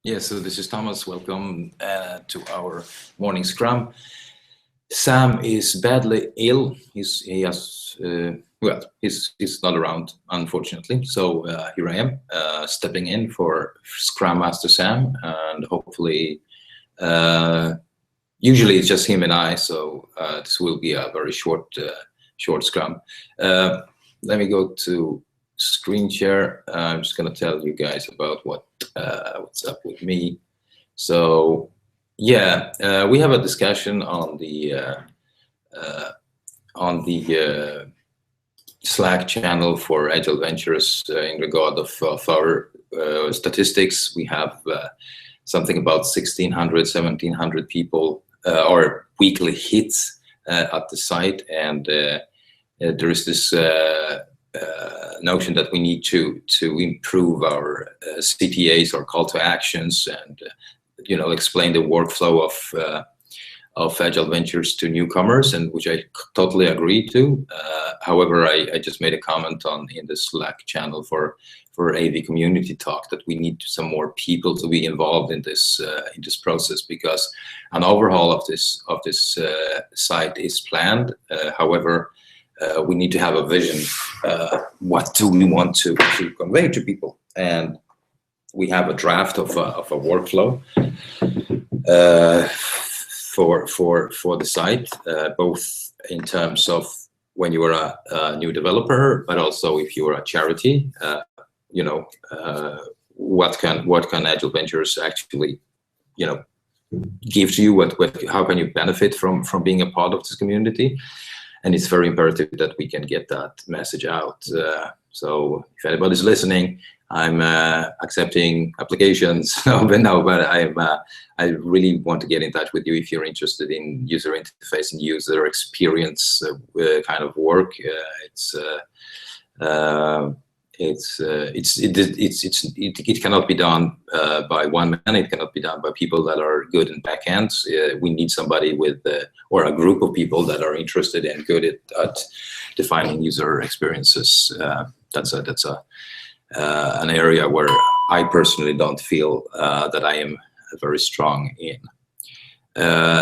Yeah, so this is Thomas. Welcome to our morning scrum. Sam is badly ill. He's not around, unfortunately. So here I am, stepping in for Scrum Master Sam, and hopefully, usually it's just him and I. So this will be a very short scrum. Let me go to screen share. I'm just going to tell you guys about what's up with me. So yeah, we have a discussion on the Slack channel for Agile Ventures in regard of our statistics. We have something about 1,600, 1,700 people or weekly hits at the site, and there is this notion that we need to improve our CTAs or call to actions, and explain the workflow of Agile Ventures to newcomers, and which I totally agree to. However, I just made a comment in the Slack channel for AV Community Talk that we need some more people to be involved in this process, because an overhaul of this site is planned. However, we need to have a vision. What do we want to convey to people? And we have a draft of a workflow for the site, both in terms of when you are a new developer, but also if you are a charity. What can Agile Ventures actually give to you? How can you benefit from being a part of this community? And it's very imperative that we can get that message out. So if anybody's listening, I'm accepting applications. But I really want to get in touch with you if you're interested in user interface and user experience kind of work. It cannot be done by one man. It cannot be done by people that are good in backends. We need somebody or a group of people that are interested and good at defining user experiences. That's an area where I personally don't feel that I am very strong in.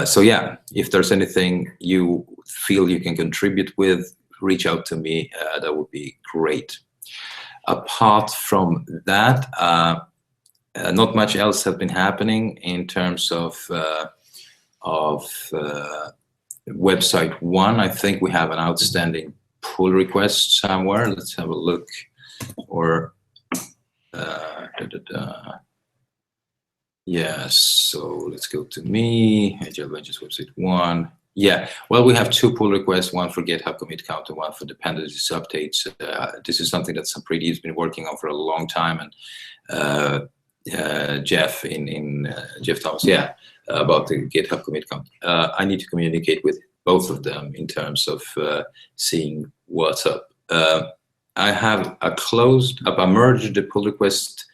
So yeah, if there's anything you feel you can contribute with, reach out to me. That would be great. Apart from that, not much else has been happening in terms of website one. I think we have an outstanding pull request somewhere. Let's have a look. Or yes, so let's go to me, Agile Ventures website one. Yeah, well, we have two pull requests, one for GitHub commit count and one for dependencies updates. This is something that Sampriti has been working on for a long time, and Jeff Jeff Thomas, about the GitHub commit count. I need to communicate with both of them in terms of seeing what's up. I have merged the pull request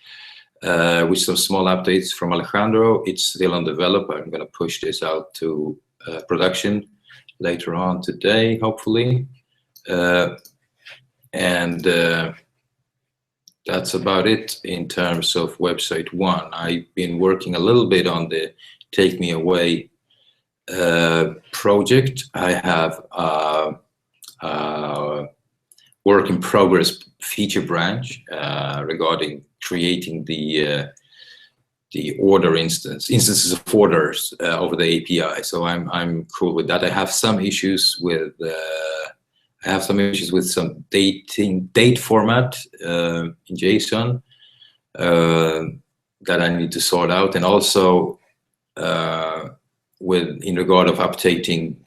with some small updates from Alejandro. It's still on develop. I'm going to push this out to production later on today, hopefully. And that's about it in terms of website one. I've been working a little bit on the Take Me Away project. I have work in progress feature branch regarding creating the order instances of orders over the API. So I'm cool with that. I have some issues with some date format in JSON that I need to sort out, and also in regard of updating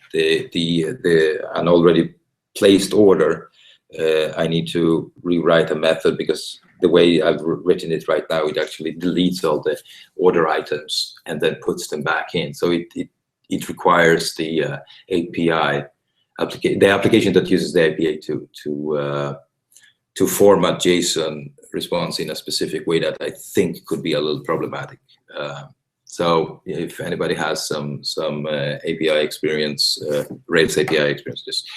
an already placed order. I need to rewrite a method, because the way I've written it right now, it actually deletes all the order items and then puts them back in. So it requires the API the application that uses the API to format JSON response in a specific way that I think could be a little problematic. So if anybody has some API experience, Rails API experience, just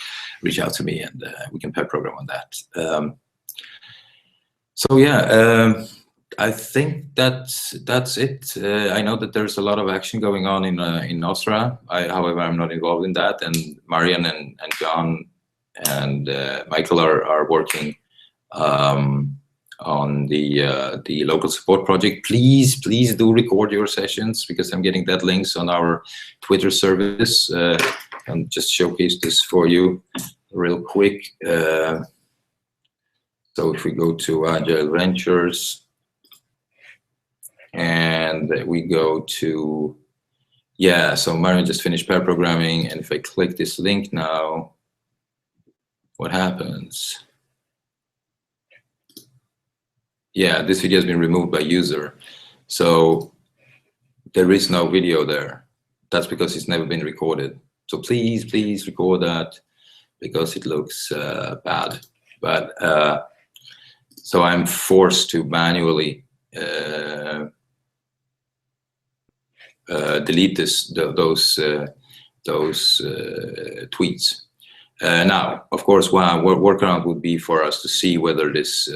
reach out to me and we can pair program on that. So yeah, I think that's it. I know that there's a lot of action going on in Austria. However, I'm not involved in that. And Marian and John and Michael are working on the local support project. Please do record your sessions, because I'm getting that links on our Twitter service. And just showcase this for you real quick. So if we go to Agile Ventures, and we go to, yeah, so Marian just finished pair programming, and if I click this link now, what happens? Yeah, this video has been removed by user, so there is no video there. That's because it's never been recorded. So please record that, because it looks bad. But so I'm forced to manually delete those tweets. Now, of course, one workaround would be for us to see whether this,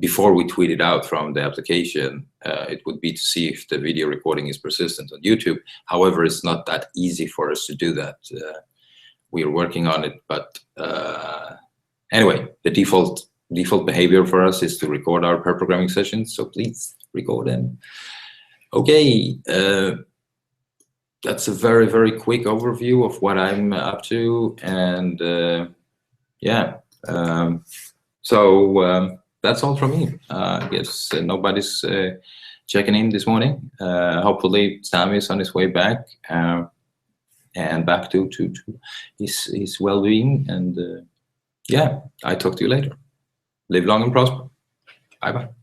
before we tweet it out from the application, it would be to see if the video recording is persistent on YouTube. However, it's not that easy for us to do that. We are working on it, but anyway, the default behavior for us is to record our pair programming sessions, so please record them. Okay, that's a very quick overview of what I'm up to, and yeah, so that's all from me. I guess nobody's checking in this morning. Hopefully Sam is on his way back, and back to his well-being, and yeah, I talk to you later. Live long and prosper. Bye-bye.